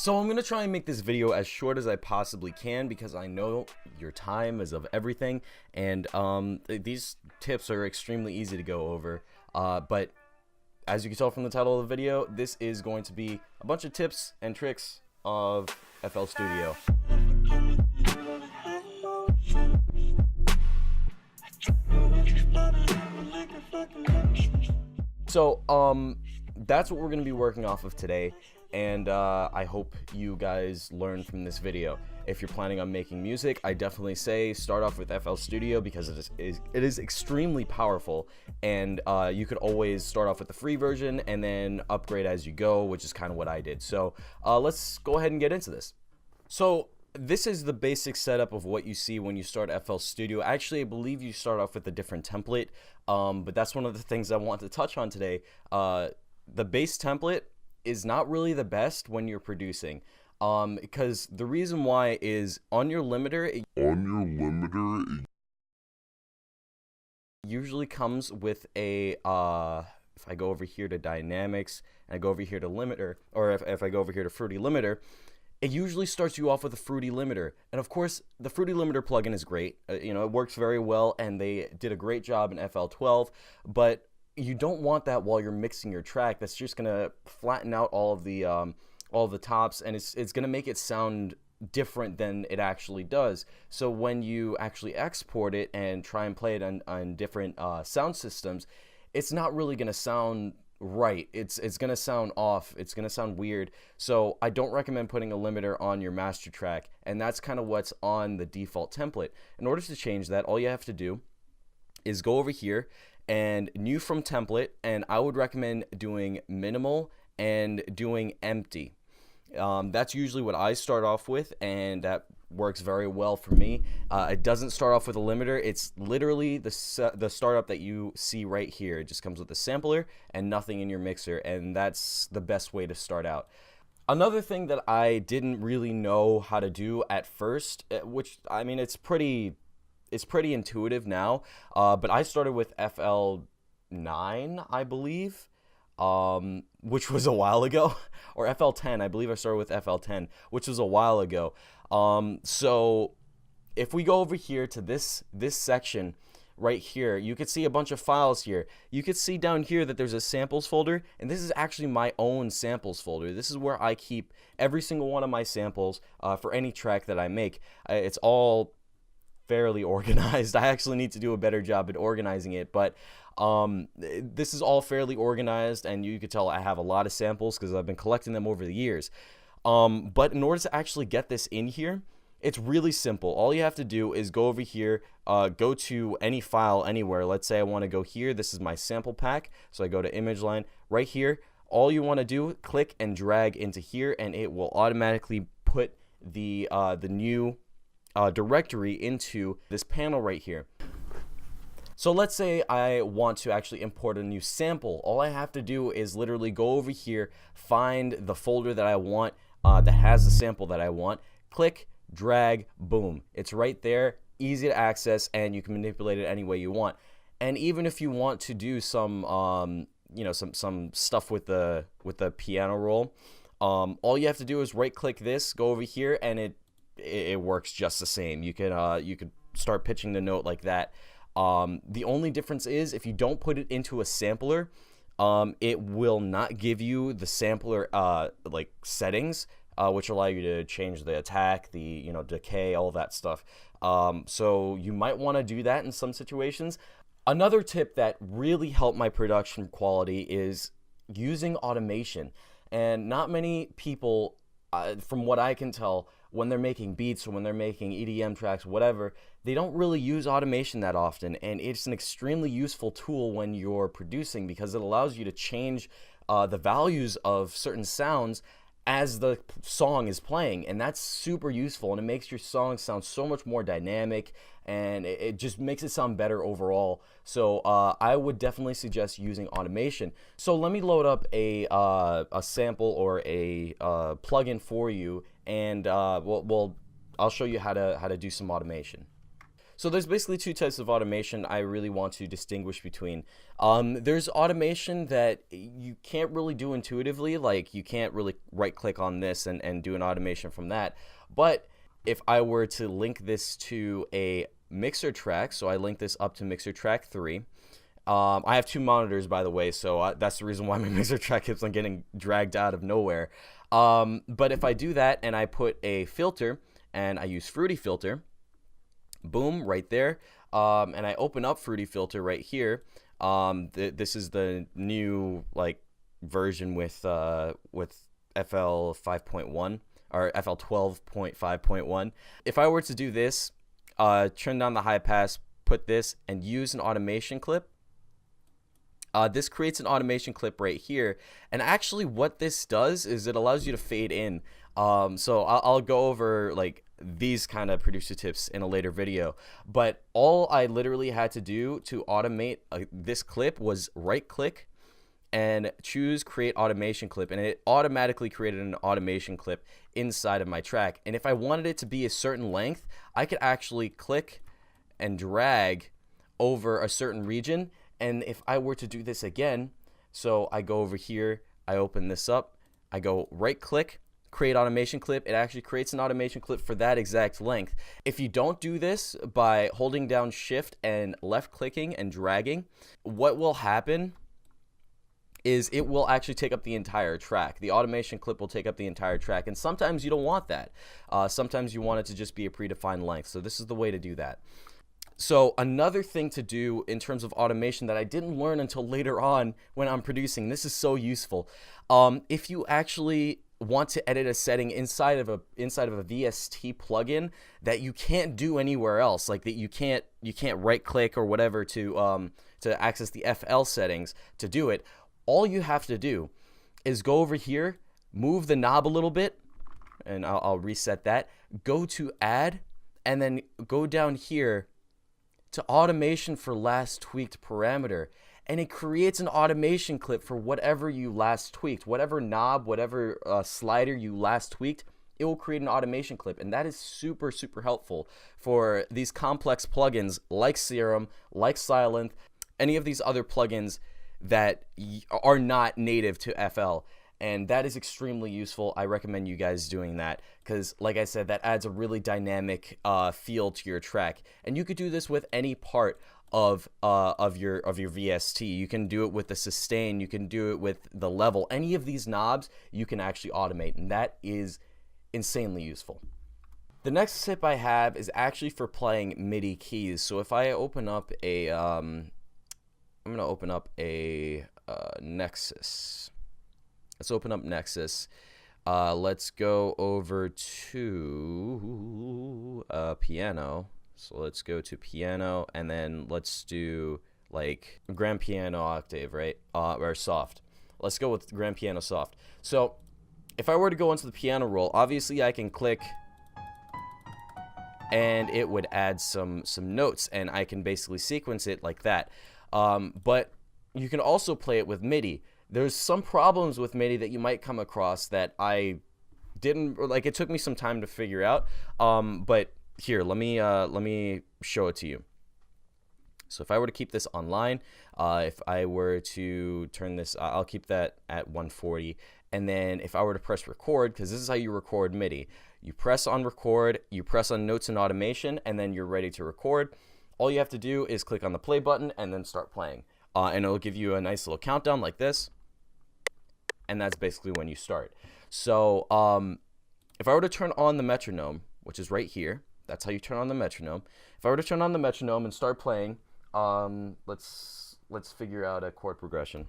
So I'm going to try and make this video as short as I possibly can because I know your time is of everything, and these tips are extremely easy to go over, but as you can tell from the title of the video, this is going to be a bunch of tips and tricks of FL Studio. So that's what we're going to be working off of today, and I hope you guys learn from this video. If you're planning on making music, I definitely say start off with FL Studio because it is extremely powerful, and you could always start off with the free version and then upgrade as you go, which is kind of what I did. So let's go ahead and get into this. So this is the basic setup of what you see when you start FL Studio. Actually, I believe you start off with a different template, but that's one of the things I want to touch on today. The base template is not really the best when you're producing, because the reason why is on your limiter, it usually comes with a, if I go over here to dynamics and I go over here to limiter, or if I go over here to fruity limiter, it usually starts you off with a fruity limiter. And of course, the fruity limiter plugin is great. It works very well, and they did a great job in FL12, but you don't want that while you're mixing your track. That's just gonna flatten out all of the tops, and it's gonna make it sound different than it actually does. So when you actually export it and try and play it on different sound systems, it's not really gonna sound right. It's gonna sound off. It's gonna sound weird. So I don't recommend putting a limiter on your master track, and that's kind of what's on the default template. In order to change that, all you have to do is go over here and new from template, and I would recommend doing minimal and doing empty. That's usually what I start off with, and that works very well for me. It doesn't start off with a limiter. It's literally the startup that you see right here. It just comes with a sampler and nothing in your mixer, and that's the best way to start out. Another thing that I didn't really know how to do at first, which I mean it's pretty intuitive now, but I started with FL9, I believe, which was a while ago, or FL10. I believe I started with FL10, which was a while ago. So if we go over here to this section right here, you could see a bunch of files here. You could see down here that there's a samples folder, and this is actually my own samples folder. This is where I keep every single one of my samples for any track that I make. It's all fairly organized. I actually need to do a better job at organizing it, but this is all fairly organized, and you could tell I have a lot of samples because I've been collecting them over the years. But in order to actually get this in here, it's really simple. All you have to do is go over here, go to any file anywhere. Let's say I want to go here. This is my sample pack, so I go to image line right here. All you want to do, click and drag into here, and it will automatically put the new directory into this panel right here. So let's say I want to actually import a new sample. All I have to do is literally go over here, find the folder that I want that has the sample that I want, click, drag, boom. It's right there, easy to access, and you can manipulate it any way you want. And even if you want to do some some stuff with the piano roll, all you have to do is right click this, go over here, and it works just the same. You could start pitching the note like that. The only difference is if you don't put it into a sampler, it will not give you the sampler like settings, which allow you to change the attack, the decay, all that stuff. So you might want to do that in some situations. Another tip that really helped my production quality is using automation, and not many people, from what I can tell, when they're making beats or when they're making EDM tracks, whatever, they don't really use automation that often, and it's an extremely useful tool when you're producing because it allows you to change the values of certain sounds as the song is playing, and that's super useful, and it makes your song sound so much more dynamic, and it just makes it sound better overall. So I would definitely suggest using automation. So let me load up a sample or a plugin for you, and I'll show you how to do some automation. So there's basically two types of automation I really want to distinguish between. There's automation that you can't really do intuitively, like you can't really right click on this and do an automation from that. But if I were to link this to a mixer track, so I link this up to mixer track 3. I have 2 monitors, by the way, so that's the reason why my mixer track keeps on getting dragged out of nowhere. But if I do that and I put a filter and I use Fruity Filter, boom, right there, and I open up Fruity Filter right here. This is the new like version with FL 5.1 or FL 12.5.1. If I were to do this, turn down the high pass, put this, and use an automation clip, this creates an automation clip right here. And actually what this does is it allows you to fade in. So I'll go over like these kind of producer tips in a later video, but all I literally had to do to automate this clip was right click and choose create automation clip, and it automatically created an automation clip inside of my track. And if I wanted it to be a certain length, I could actually click and drag over a certain region. And if I were to do this again, so I go over here, I open this up, I go right click, create automation clip, it actually creates an automation clip for that exact length. If you don't do this by holding down shift and left clicking and dragging, what will happen is it will actually take up the entire track. The automation clip will take up the entire track, and sometimes you don't want that. Sometimes you want it to just be a predefined length. So this is the way to do that. So another thing to do in terms of automation that I didn't learn until later on when I'm producing, this is so useful. If you actually want to edit a setting inside of a VST plugin that you can't do anywhere else, like that you can't right click or whatever to access the FL settings to do it, all you have to do is go over here, move the knob a little bit, and I'll reset that, go to add, and then go down here to automation for last tweaked parameter, and it creates an automation clip for whatever you last tweaked, whatever knob, whatever slider you last tweaked, it will create an automation clip. And that is super, super helpful for these complex plugins like Serum, like Silent, any of these other plugins that are not native to FL. And that is extremely useful. I recommend you guys doing that because, like I said, that adds a really dynamic feel to your track. And you could do this with any part of your VST. You can do it with the sustain. You can do it with the level. Any of these knobs you can actually automate, and that is insanely useful. The next tip I have is actually for playing MIDI keys. So if I open up a, I'm gonna open up a Nexus. Let's open up Nexus. Let's go over to piano. So let's go to piano, and then let's do like grand piano octave, right? Or soft. Let's go with grand piano soft. So if I were to go into the piano roll, obviously I can click and it would add some notes, and I can basically sequence it like that. But you can also play it with MIDI. There's some problems with MIDI that you might come across that I didn't, like, it took me some time to figure out. But here, let me show it to you. So if I were to keep this online, if I were to turn this, I'll keep that at 140. And then if I were to press record, because this is how you record MIDI, you press on record, you press on notes and automation, and then you're ready to record. All you have to do is click on the play button and then start playing. And it'll give you a nice little countdown like this. And that's basically when you start. So if I were to turn on the metronome, which is right here, that's how you turn on the metronome. If I were to turn on the metronome and start playing, let's figure out a chord progression.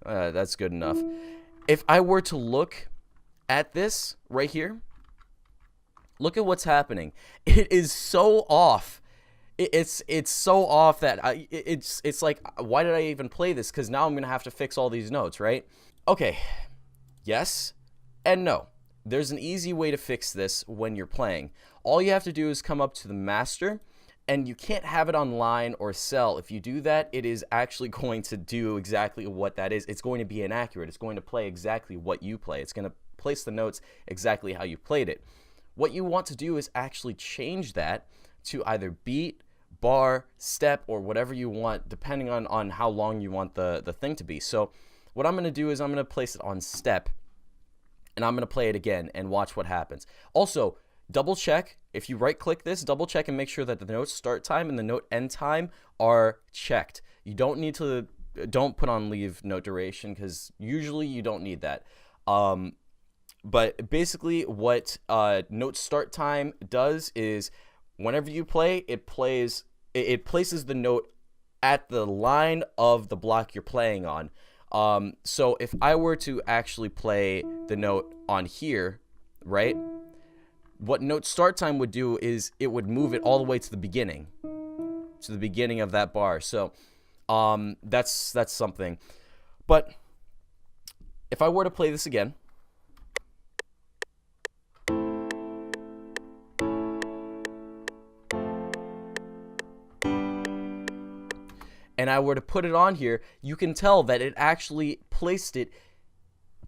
That's good enough. If I were to look at this right here, look at what's happening. It is so off. It's so off that it's like, why did I even play this? Because now I'm gonna have to fix all these notes, right? Okay, yes and no. There's an easy way to fix this when you're playing. All you have to do is come up to the master And you can't have it on line or cell. If you do that, it is actually going to do exactly what that is. It's going to be inaccurate. It's going to play exactly what you play. It's going to place the notes exactly how you played it. What you want to do is actually change that to either beat, bar, step, or whatever you want, depending on how long you want the thing to be. So what I'm going to do is I'm going to place it on step, and I'm going to play it again and watch what happens. Also, double check, if you right click this, double check and make sure that the note start time and the note end time are checked. You don't need to, don't put on leave note duration, because usually you don't need that. But basically what note start time does is whenever you play, it places the note at the line of the block you're playing on. So if I were to actually play the note on here, right? What note start time would do is it would move it all the way to the beginning of that bar. So that's something. But if I were to play this again, and I were to put it on here, you can tell that it actually placed it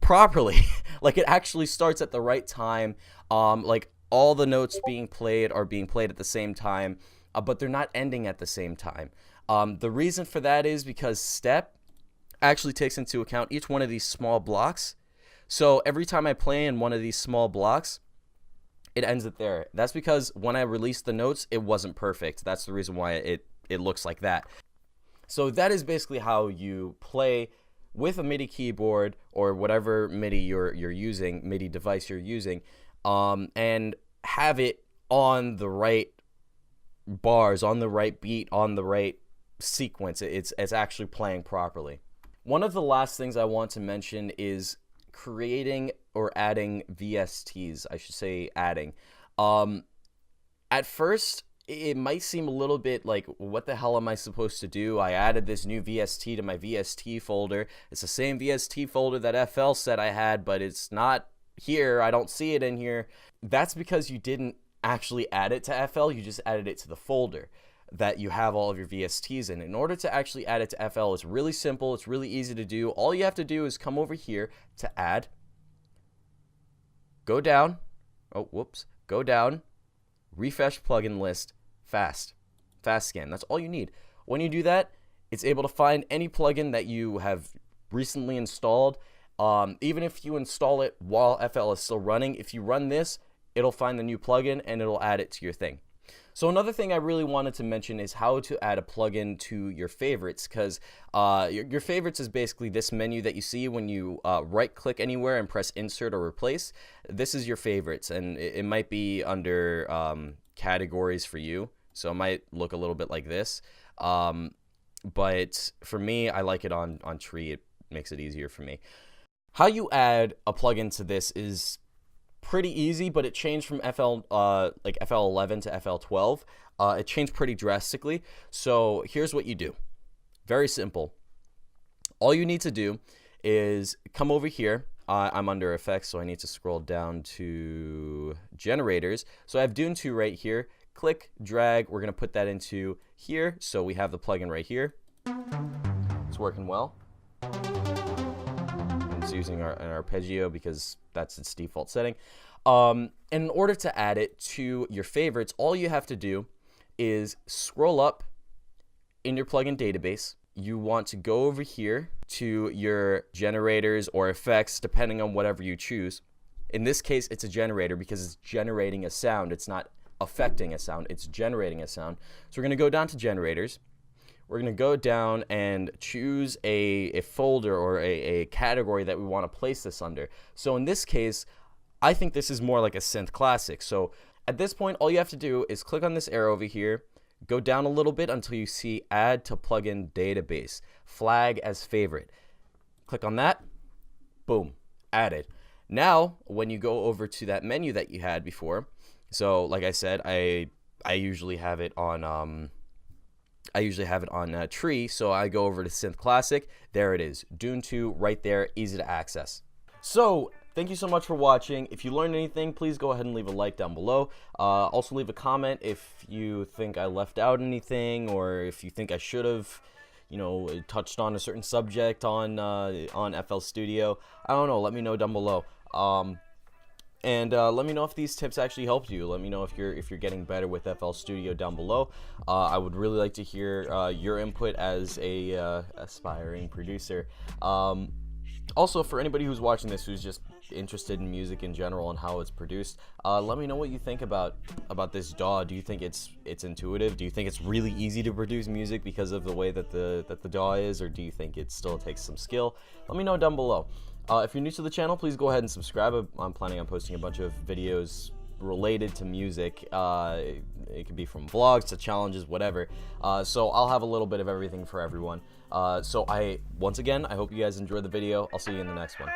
properly. Like, it actually starts at the right time. Like, all the notes being played are being played at the same time, but they're not ending at the same time. The reason for that is because step actually takes into account each one of these small blocks. So every time I play in one of these small blocks, it ends it there. That's because when I released the notes, it wasn't perfect. That's the reason why it looks like that. So that is basically how you play with a MIDI keyboard or whatever MIDI you're using, MIDI device you're using, and have it on the right bars, on the right beat, on the right sequence. It's actually playing properly. One of the last things I want to mention is creating or adding VSTs. I should say adding. At first, it might seem a little bit like, what the hell am I supposed to do? I added this new VST to my VST folder. It's the same VST folder that FL said I had, but it's not here. I don't see it in here. That's because you didn't actually add it to FL. You just added it to the folder that you have all of your VSTs in. In order to actually add it to FL, it's really simple. It's really easy to do. All you have to do is come over here to add, go down, go down, refresh plugin list, fast scan. That's all you need. When you do that, it's able to find any plugin that you have recently installed. Even if you install it while FL is still running, if you run this, it'll find the new plugin and it'll add it to your thing. So another thing I really wanted to mention is how to add a plugin to your favorites, because your favorites is basically this menu that you see when you right click anywhere and press insert or replace. This is your favorites, and it might be under categories for you, so it might look a little bit like this, but for me, I like it on tree. It makes it easier for me. How you add a plugin to this is pretty easy, but it changed from like FL11 to FL12. It changed pretty drastically. So here's what you do. Very simple. All you need to do is come over here. I'm under effects, so I need to scroll down to generators. So I have Dune 2 right here. Click, drag. We're going to put that into here. So we have the plugin right here. It's working well. It's using an arpeggio because that's its default setting. And in order to add it to your favorites, all you have to do is scroll up in your plugin database. You want to go over here to your generators or effects, depending on whatever you choose. In this case, it's a generator because it's generating a sound. It's not affecting a sound. It's generating a sound. So we're going to go down to generators. We're going to go down and choose a folder or a category that we want to place this under. So in this case, I think this is more like a synth classic. So at this point, all you have to do is click on this arrow over here, go down a little bit until you see add to plugin database, flag as favorite. Click on that, boom, added. Now, when you go over to that menu that you had before, so like I said, I usually have it on tree, so I go over to Synth Classic. There it is, Dune 2 right there, easy to access. So thank you so much for watching. If you learned anything, please go ahead and leave a like down below. Also leave a comment if you think I left out anything, or if you think I should have, you know, touched on a certain subject on FL Studio. I don't know. Let me know down below. And let me know if these tips actually helped you. Let me know if you're getting better with FL Studio down below. I would really like to hear your input as a aspiring producer. Also, for anybody who's watching this who's just interested in music in general and how it's produced, let me know what you think about this DAW. Do you think it's intuitive? Do you think it's really easy to produce music because of the way that the DAW is, or do you think it still takes some skill? Let me know down below. If you're new to the channel, please go ahead and subscribe. I'm planning on posting a bunch of videos related to music. It could be from vlogs to challenges, whatever. So I'll have a little bit of everything for everyone. So once again, I hope you guys enjoyed the video. I'll see you in the next one.